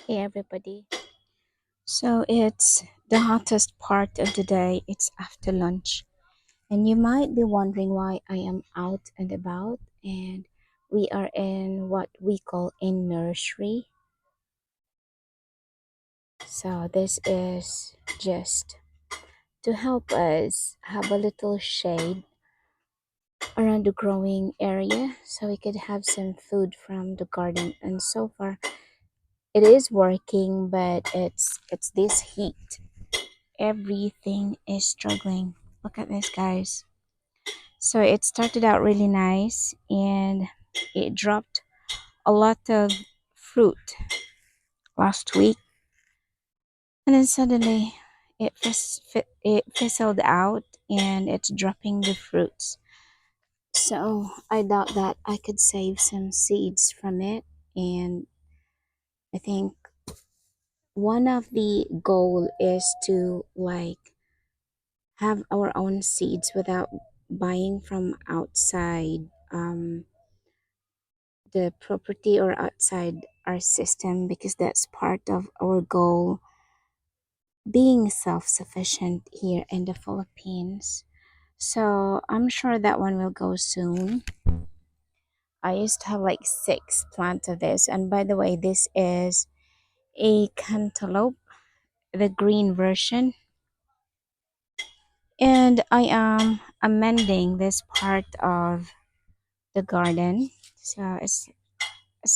Hey everybody. So it's the hottest part of the day. It's after lunch. And you might be wondering why I am out and about and we are in what we call a nursery. So this is just to help us have a little shade around the growing area so we could have some food from the garden. And so far it is working, but it's this heat. Everything is struggling. Look at this, guys. So it started out really nice and it dropped a lot of fruit last week, and then suddenly it fizzled out and it's dropping the fruits. So I doubt that I could save some seeds from it, and I think one of the goal is to have our own seeds without buying from outside the property or outside our system, because that's part of our goal, being self-sufficient here in the Philippines. So I'm sure that one will go soon. I used to have like six plants of this, and by the way, this is a cantaloupe, the green version, and I am amending this part of the garden. So it's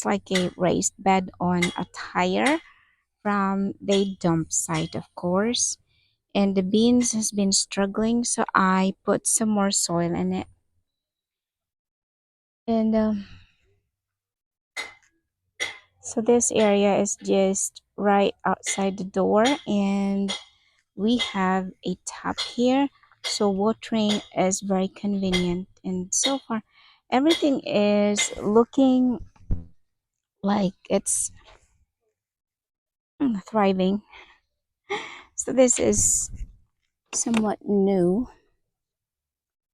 like a raised bed on a tire from the dump site, of course. And the beans has been struggling, so I put some more soil in it. And so this area is just right outside the door, and we have a tap here, so watering is very convenient. And so far, everything is looking like it's thriving. So this is somewhat new,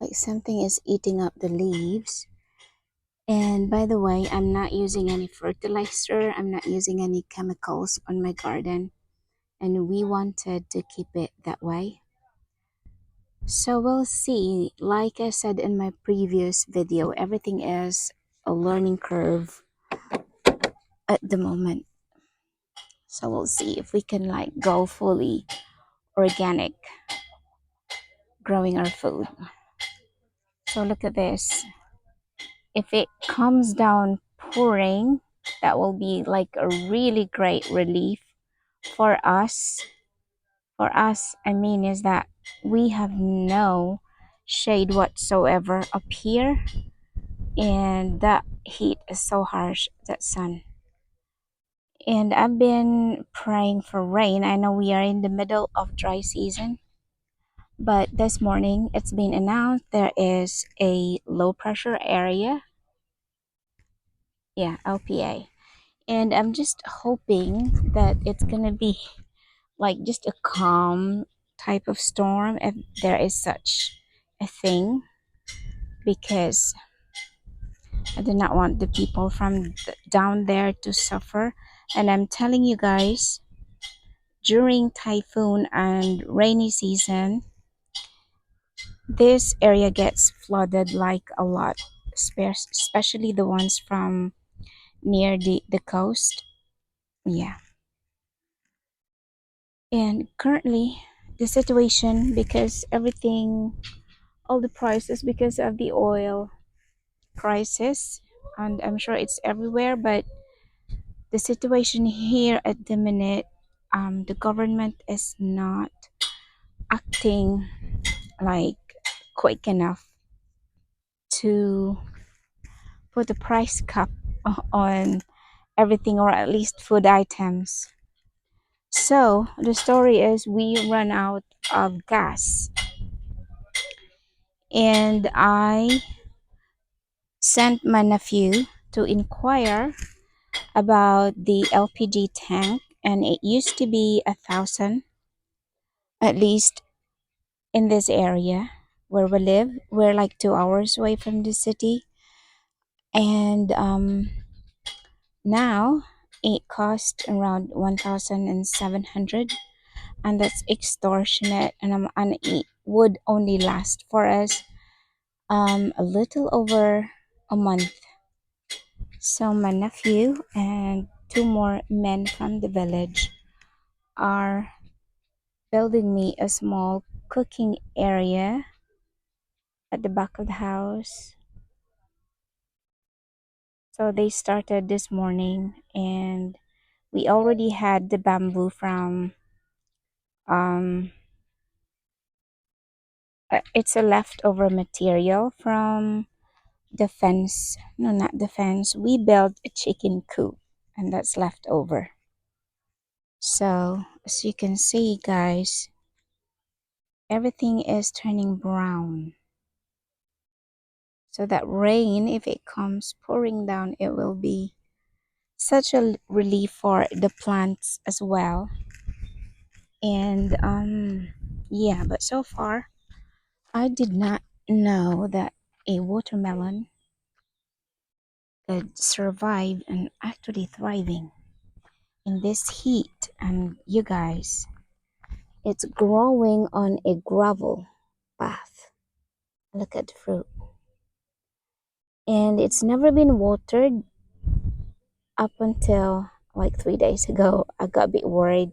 like something is eating up the leaves. And by the way, I'm not using any fertilizer, I'm not using any chemicals on my garden, and we wanted to keep it that way. So we'll see. Like I said in my previous video, everything is a learning curve at the moment. So we'll see if we can go fully organic growing our food. So look at this. If it comes down pouring, that will be like a really great relief for us. For us, I mean, is that we have no shade whatsoever up here, and that heat is so harsh, that sun. And I've been praying for rain. I know we are in the middle of dry season, but this morning it's been announced there is a low pressure area. Yeah, LPA. And I'm just hoping that it's gonna be like just a calm type of storm, if there is such a thing, because I do not want the people from down there to suffer. And I'm telling you guys, during typhoon and rainy season, this area gets flooded like a lot, especially the ones from near the coast. Yeah. And currently, the situation, because everything, all the prices, because of the oil prices, and I'm sure it's everywhere, but the situation here at the minute, the government is not acting like quick enough to put a price cap on everything, or at least food items. So the story is we run out of gas, and I sent my nephew to inquire about the LPG tank, and it used to be 1,000, at least in this area where we live. We're like 2 hours away from the city, and now it cost around 1,700, and that's extortionate. And it would only last for us a little over a month. So my nephew and two more men from the village are building me a small cooking area at the back of the house. So they started this morning, and we already had the bamboo from um it's a leftover material from the fence. No, not the fence. We built a chicken coop, and that's left over. So as you can see, guys, everything is turning brown. So that rain, if it comes pouring down, it will be such a relief for the plants as well. And yeah, but so far I did not know that a watermelon could survive and actually thriving in this heat. And you guys, it's growing on a gravel path. Look at the fruit. And it's never been watered up until like 3 days ago. I got a bit worried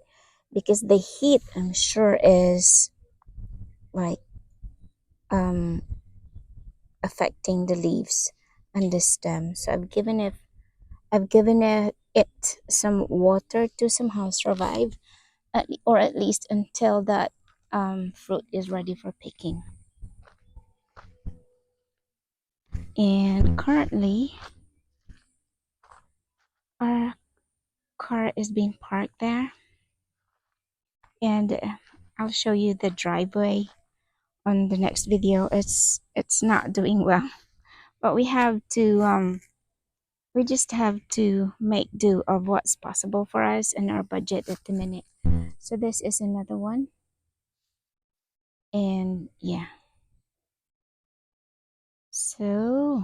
because the heat, I'm sure, is like um affecting the leaves and the stem. So I've given it some water to somehow survive, or at least until that fruit is ready for picking. And currently, our car is being parked there, and I'll show you the driveway on the next video. It's not doing well, but we just have to make do of what's possible for us and our budget at the minute. So this is another one, and yeah. So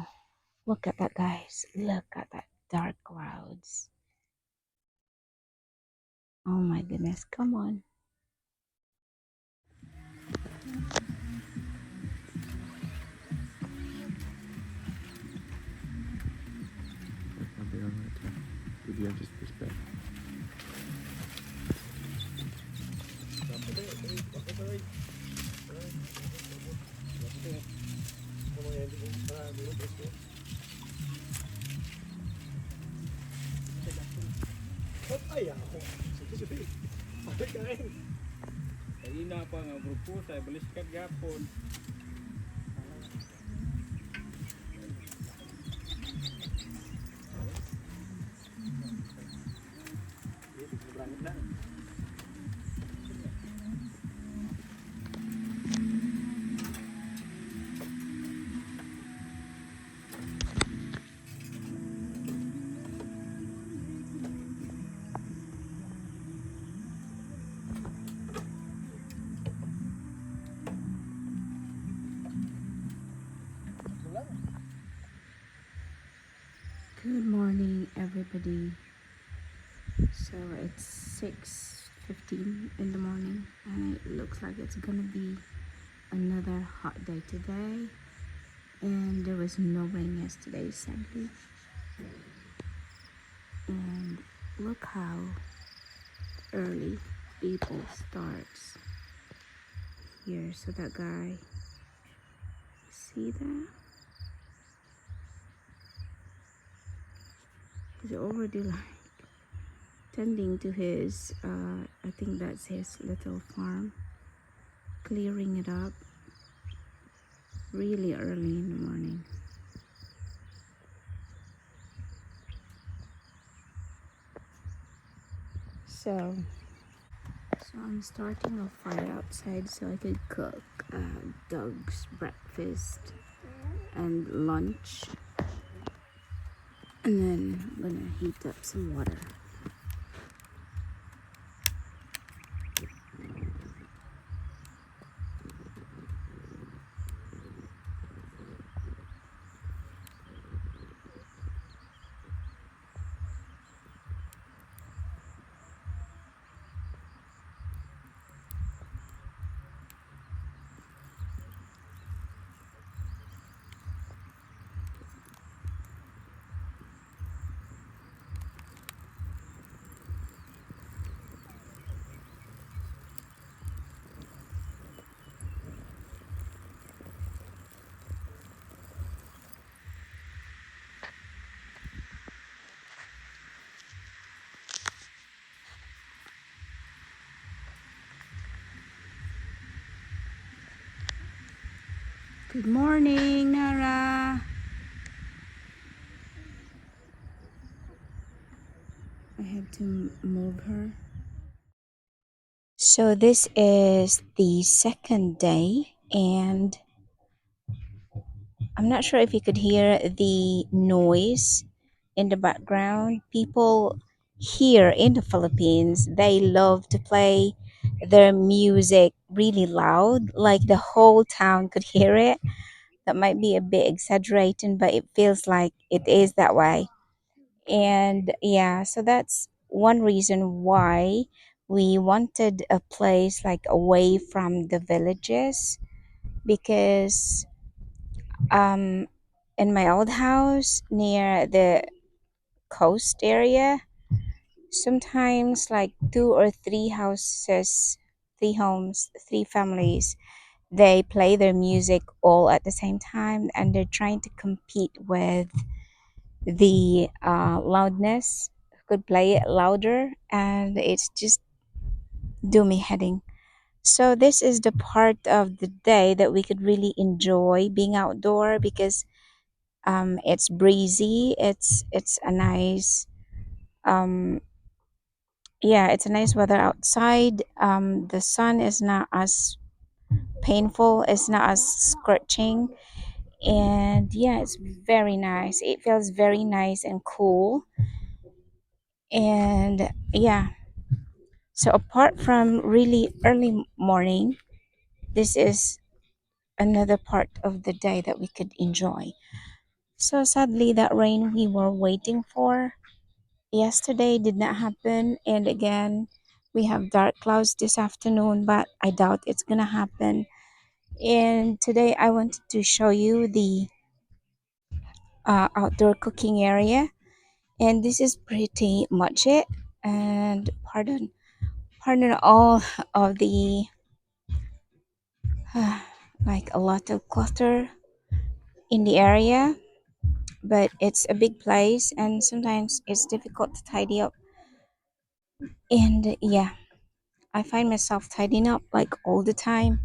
look at that, guys. Look at that dark clouds. Oh my goodness, come on. I'll be alright to give you just respect. Kanina pa nga grupo sa baliskat gapon. Good morning, everybody. So it's 6:15 in the morning, and it looks like it's gonna be another hot day today. And there was no rain yesterday, sadly. And look how early people starts here. So that guy, see that? He's already like tending to his I think that's his little farm, clearing it up really early in the morning. So I'm starting a fire outside so I could cook Doug's breakfast and lunch, and then I'm gonna heat up some water. Good morning, Nara. I have to move her. So this is the second day, and I'm not sure if you could hear the noise in the background. People here in the Philippines, they love to play their music really loud, like the whole town could hear it. That might be a bit exaggerating, but it feels like it is that way. And yeah, so that's one reason why we wanted a place like away from the villages, because um in my old house near the coast area, sometimes like two or three houses, three homes, three families, they play their music all at the same time, and they're trying to compete with the loudness, who could play it louder, and it's just do me heading. So this is the part of the day that we could really enjoy being outdoor, because it's breezy, it's a nice um yeah, it's a nice weather outside. The sun is not as painful, it's not as scorching, and yeah, it's very nice. It feels very nice and cool. And yeah, so apart from really early morning, this is another part of the day that we could enjoy. So sadly, that rain we were waiting for yesterday did not happen, and again, we have dark clouds this afternoon, but I doubt it's gonna happen. And today, I wanted to show you the outdoor cooking area, and this is pretty much it. And pardon all of the like a lot of clutter in the area, but it's a big place and sometimes it's difficult to tidy up. And yeah, I find myself tidying up like all the time.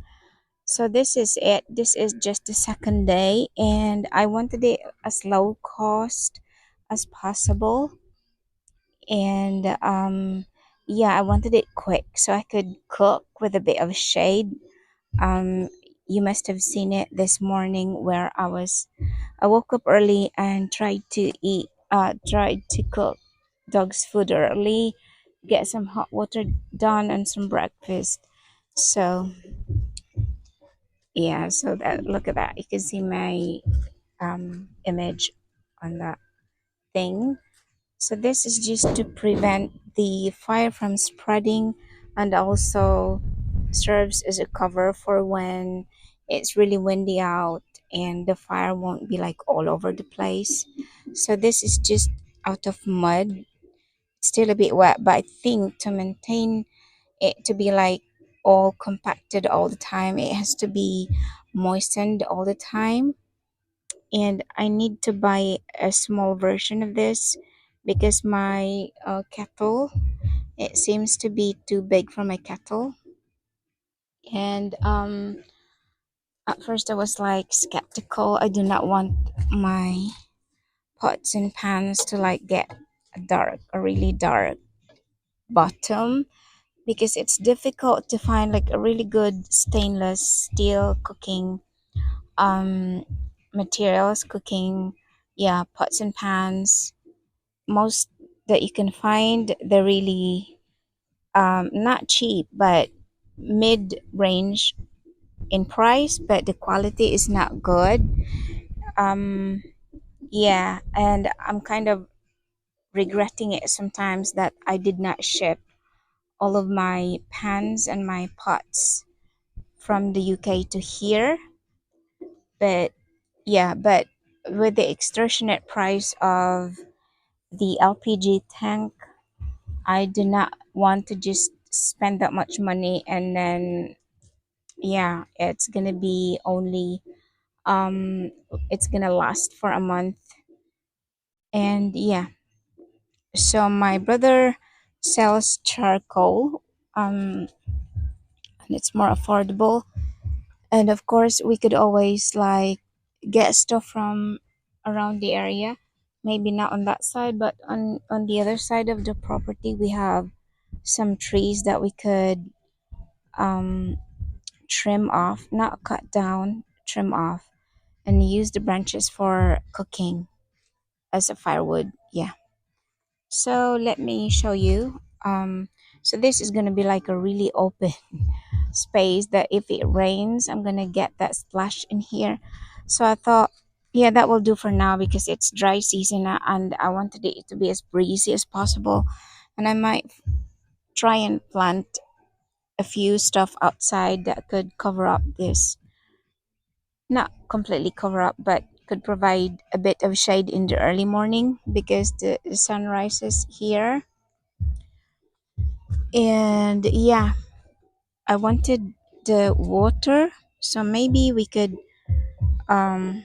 So this is it. This is just the second day, and I wanted it as low cost as possible. And yeah, I wanted it quick so I could cook with a bit of shade. Um, you must have seen it this morning where I woke up early and tried to cook dog's food early, get some hot water done and some breakfast. So yeah, so that, look at that. You can see my image on that thing. So this is just to prevent the fire from spreading, and also serves as a cover for when it's really windy out and the fire won't be like all over the place. So this is just out of mud. It's still a bit wet, but I think to maintain it to be like all compacted all the time, it has to be moistened all the time. And I need to buy a small version of this because my kettle, it seems to be too big for my kettle. And at first I was like skeptical. I do not want my pots and pans to like get a really dark bottom, because it's difficult to find like a really good stainless steel cooking um materials, cooking, yeah, pots and pans. Most that you can find, they're really not cheap but mid range in price, but the quality is not good. um yeah, and I'm kind of regretting it sometimes that I did not ship all of my pans and my pots from the UK to here. But yeah, but with the extortionate price of the LPG tank, I do not want to just spend that much money and then yeah, it's gonna be only it's gonna last for a month. And yeah, so my brother sells charcoal, and it's more affordable. And of course, we could always like get stuff from around the area. Maybe not on that side, but on the other side of the property, we have some trees that we could um trim off, not cut down, trim off, and use the branches for cooking as a firewood. Yeah. So let me show you. So this is gonna be like a really open space that if it rains, I'm gonna get that splash in here. So I thought, yeah, that will do for now because it's dry season and I wanted it to be as breezy as possible. And I might try and plant a few stuff outside that could cover up this, not completely cover up, but could provide a bit of shade in the early morning because the sun rises here. And yeah, I wanted the water, so maybe we could um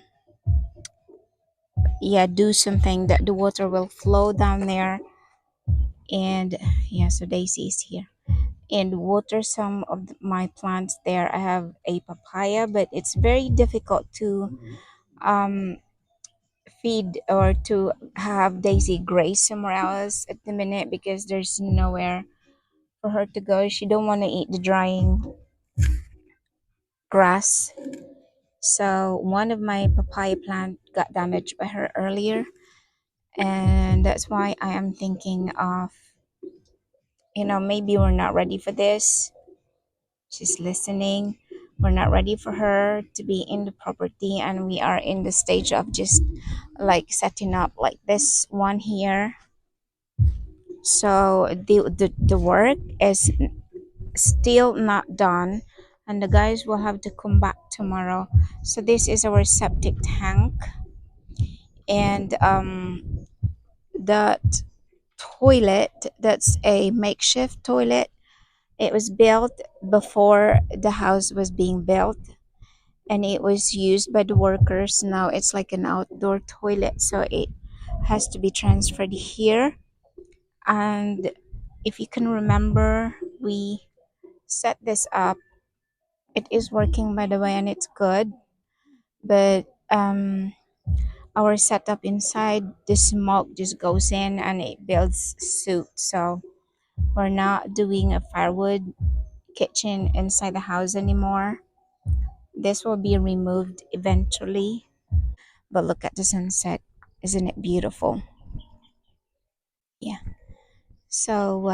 yeah, do something that the water will flow down there. And yeah, so Daisy is here and water some of my plants there. I have a papaya, but it's very difficult to um feed or to have Daisy graze somewhere else at the minute because there's nowhere for her to go. She don't want to eat the drying grass. So one of my papaya plant got damaged by her earlier, and that's why I am thinking of, maybe we're not ready for this. She's listening. We're not ready for her to be in the property, and we are in the stage of just like setting up like this one here. So the work is still not done, and the guys will have to come back tomorrow. So this is our septic tank, and that toilet, that's a makeshift toilet. It was built before the house was being built, and it was used by the workers. Now it's like an outdoor toilet, so it has to be transferred here. And if you can remember, we set this up. It is working, by the way, and it's good. But our setup inside, the smoke just goes in and it builds soot. So we're not doing a firewood kitchen inside the house anymore. This will be removed eventually. But look at the sunset. Isn't it beautiful? Yeah. So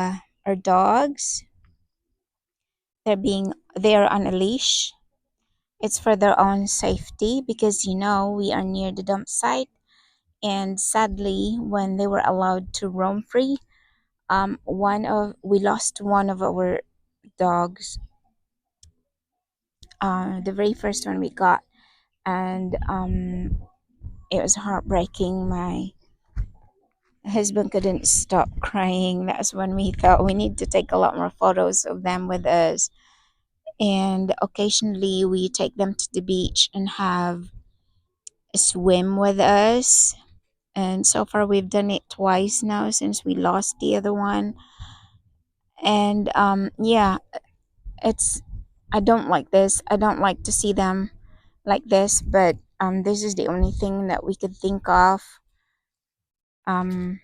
our dogs, they're on a leash. It's for their own safety because we are near the dump site, and sadly when they were allowed to roam free, one of we lost one of our dogs, the very first one we got. And it was heartbreaking. My husband couldn't stop crying. That's when we thought we need to take a lot more photos of them with us. And occasionally we take them to the beach and have a swim with us. And so far we've done it twice now since we lost the other one. And yeah, it's I don't like this. I don't like to see them like this, but this is the only thing that we could think of, um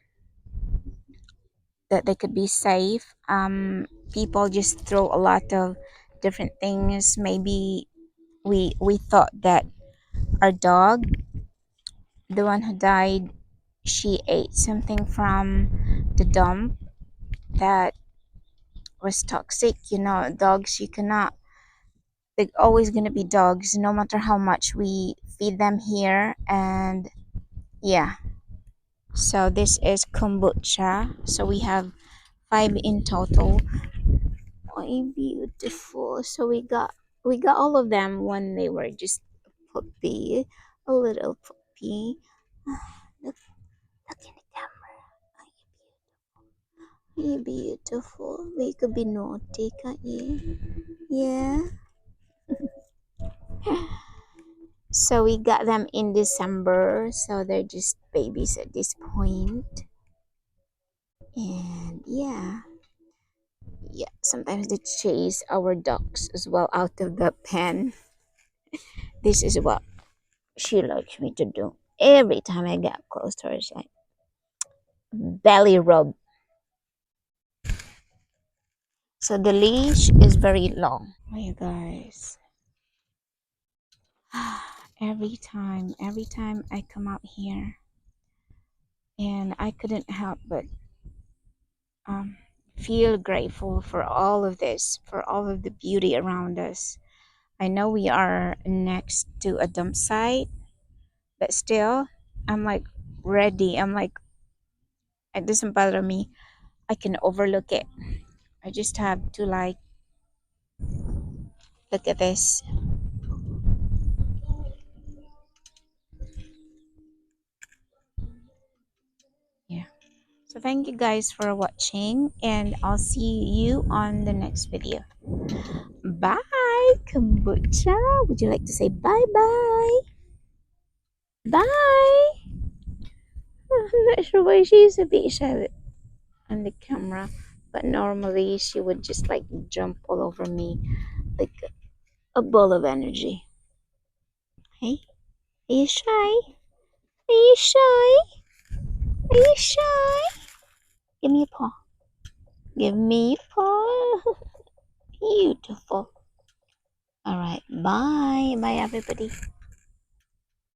that they could be safe. People just throw a lot of different things. Maybe we thought that our dog, the one who died, she ate something from the dump that was toxic. Dogs, you cannot, they're always going to be dogs no matter how much we feed them here. And yeah, so this is kombucha. So we have five in total. Oh, beautiful. So we got all of them when they were just a puppy, a little puppy. Look, look in the camera. Are you beautiful? We could be naughty, can't you? Yeah. So we got them in December, so they're just babies at this point. And yeah, sometimes they chase our ducks as well out of the pen. This is what she likes me to do. Every time I get close to her, it's like belly rub. So the leash is very long. Oh, you guys. Every time I come out here, and I couldn't help but um, feel grateful for all of this, for all of the beauty around us. I know we are next to a dump site, but still, I'm like ready. I'm like, it doesn't bother me. I can overlook it. I just have to like look at this. Yeah. So thank you guys for watching, and I'll see you on the next video. Bye, kombucha. Would you like to say bye bye? Bye. I'm not sure why she's a bit shy on the camera, but normally she would just like jump all over me like a ball of energy. Hey, are you shy? Are you shy? Are you shy? Give me a paw. Give me a paw. Beautiful. All right. Bye. Bye, everybody.